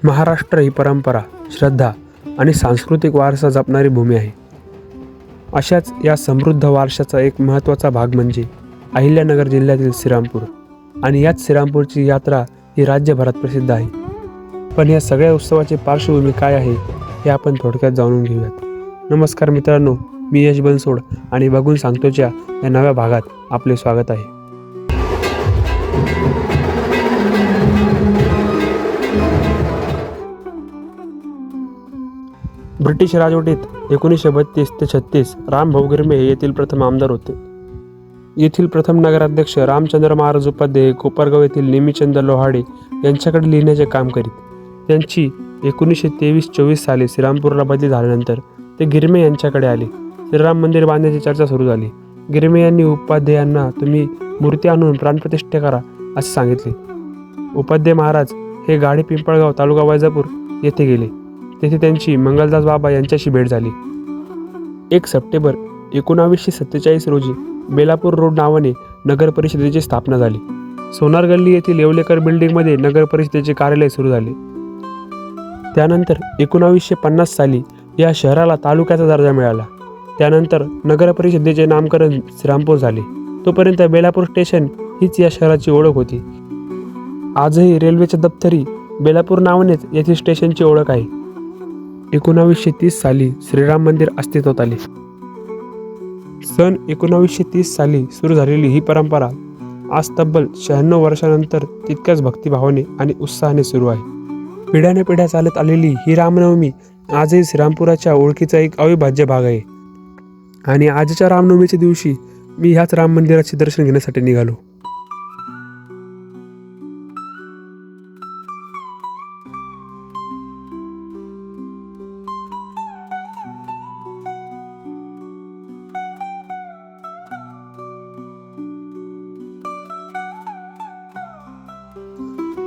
महाराष्ट्र ही परंपरा, श्रद्धा आणि सांस्कृतिक वारसा जपणारी भूमी आहे. अशाच या समृद्ध वारशाचा एक महत्त्वाचा भाग म्हणजे अहिल्यानगर जिल्ह्यातील श्रीरामपूर. आणि याच श्रीरामपूरची यात्रा ही राज्यभरात प्रसिद्ध आहे. पण या सगळ्या उत्सवाची पार्श्वभूमी काय आहे हे आपण थोडक्यात जाणून घेऊयात. नमस्कार मित्रांनो, मी यश बनसोड आणि बघून सांगतोच्या या नव्या भागात आपले स्वागत आहे. ब्रिटिश राजवटीत 1932 ते 36 रामभाऊ गिरमे हे येथील प्रथम आमदार होते. येथील प्रथम नगराध्यक्ष रामचंद्र महाराज उपाध्याय कोपरगाव येथील नेमीचंद लोहाडे यांच्याकडे लिहिण्याचे काम करीत. त्यांची 1923-24 साली श्रीरामपूरला बदली झाल्यानंतर ते गिरमे यांच्याकडे आले. श्रीराम मंदिर बांधण्याची चर्चा सुरू झाली. गिरमे यांनी उपाध्यायांना तुम्ही मूर्ती आणून प्राणप्रतिष्ठा करा असे सांगितले. उपाध्याय महाराज हे गाडी पिंपळगाव तालुका वैजापूर येथे गेले. तेथे त्यांची मंगलदास बाबा यांच्याशी भेट झाली. 1 सप्टेंबर 1947 रोजी बेलापूर रोड नावाने नगर परिषदेची स्थापना झाली. सोनार गल्ली येथील येवलेकर बिल्डिंगमध्ये नगर परिषदेचे कार्यालय सुरू झाले. त्यानंतर 1950 साली या शहराला तालुक्याचा दर्जा मिळाला. त्यानंतर नगर परिषदेचे नामकरण श्रीरामपूर झाले. तोपर्यंत बेलापूर स्टेशन हीच या शहराची ओळख होती. आजही रेल्वेच्या दप्तरी बेलापूर नावानेच येथील स्टेशनची ओळख आहे. 1930 साली श्रीराम मंदिर अस्तित्वात आले. सन 1930 साली सुरू झालेली ही परंपरा आज तब्बल 96 वर्षानंतर तितक्याच भक्तिभावाने आणि उत्साहाने सुरू आहे. पिढ्यानपिढ्या चालत आलेली ही रामनवमी आजही श्रीरामपुराच्या ओळखीचा एक अविभाज्य भाग आहे. आणि आजच्या रामनवमीच्या दिवशी मी ह्याच राम मंदिराचे दर्शन घेण्यासाठी निघालो.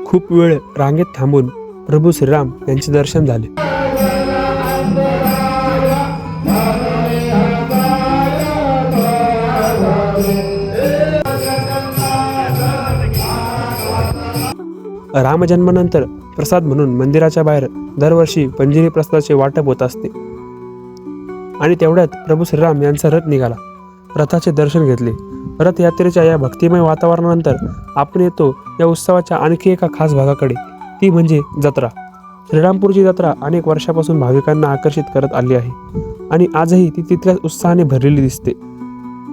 खूप वेळ रांगेत थांबून प्रभू श्रीराम यांचे दर्शन झाले. रामजन्मानंतर प्रसाद म्हणून मंदिराच्या बाहेर दरवर्षी पंजिरी प्रसादाचे वाटप होत असते. आणि तेवढ्यात प्रभू श्रीराम यांचा रथ निघाला. रथाचे दर्शन घेतले. रथयात्रेच्या या भक्तिमय वातावरणानंतर आपण येतो या उत्सवाच्या आणखी एका खास भागाकडे, ती म्हणजे जत्रा. श्रीरामपूरची जत्रा अनेक वर्षापासून भाविकांना आकर्षित करत आली आहे आणि आजही ती तितक्याच उत्साहाने भरलेली दिसते.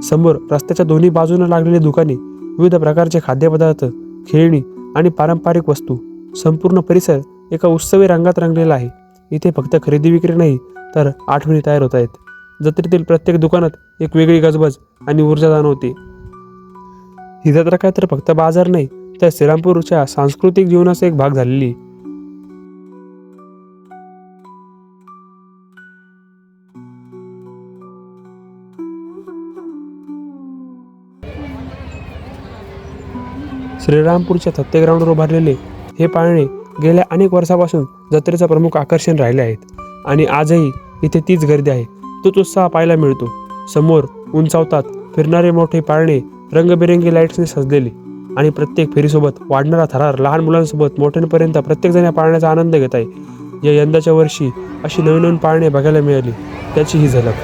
समोर रस्त्याच्या दोन्ही बाजूने लागलेली दुकाने, विविध प्रकारचे खाद्यपदार्थ, खेळणी आणि पारंपरिक वस्तू, संपूर्ण परिसर एका उत्सवी रंगात रंगलेला आहे. इथे फक्त खरेदी विक्री नाही तर आठवणी तयार होत आहेत. जत्रेतील प्रत्येक दुकानात एक वेगळी गजबज आणि ऊर्जा जाणवते. ही जत्रा काय तर फक्त बाजार नाही तर श्रीरामपूरच्या सांस्कृतिक जीवनाचा एक भाग झालेली. श्रीरामपूरच्या थत्ते ग्राउंडवर उभारलेले हे पाळणे गेल्या अनेक वर्षापासून जत्रेचं प्रमुख आकर्षण राहिले आहेत. आणि आजही इथे तीच गर्दी आहे, तोच उत्साह पाहायला मिळतो. समोर उंचावतात फिरणारे मोठे पाळणे, रंगबिरंगी लाईट्सने सजलेले, आणि प्रत्येक फेरीसोबत वाढणारा थरार. लहान मुलांसोबत मोठ्यांपर्यंत प्रत्येकजण या पाळण्याचा आनंद घेत आहे. या यंदाच्या वर्षी अशी नवीन नवीन पाळणे बघायला मिळाली, त्याची ही झलक.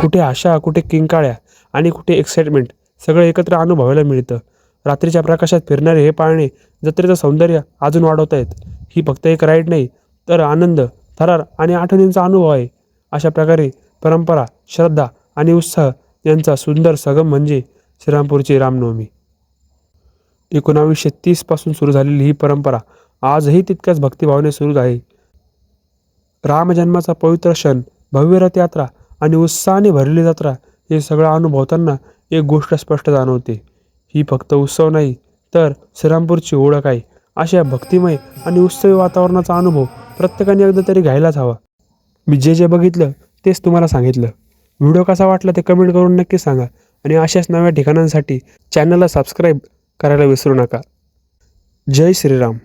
कुठे आशा, कुठे किंकाळ्या आणि कुठे एक्साइटमेंट, सगळं एकत्र अनुभवायला मिळतं. रात्रीच्या प्रकाशात फिरणारे हे पाळणे जत्रेचं सौंदर्य अजून वाढवत आहेत. ही फक्त एक राईड नाही तर आनंद, थरार आणि आठवणींचा अनुभव आहे. अशा प्रकारे परंपरा, श्रद्धा आणि उत्साह यांचा सुंदर संगम म्हणजे श्रीरामपूरची रामनवमी. 1930 पासून सुरू झालेली ही परंपरा आजही तितक्याच भक्तिभावाने सुरू आहे. रामजन्माचा पवित्र क्षण, भव्य रथयात्रा आणि उत्साहाने भरलेली जत्रा हे सगळं अनुभवताना एक गोष्ट स्पष्ट जाणवते. ही फक्त उत्सव नाही तर श्रीरामपूरची ओळख आहे. अशा भक्तिमय आणि उत्सवी वातावरणाचा अनुभव प्रत्येकाने एकदा तरी घ्यायलाच हवा. मी जे बघितलं तेच तुम्हाला सांगितलं. व्हिडिओ कसा वाटला ते कमेंट करून नक्की सांगा आणि अशाच नव्या ठिकाणांसाठी चॅनलला सबस्क्राईब करायला विसरू नका. जय श्रीराम.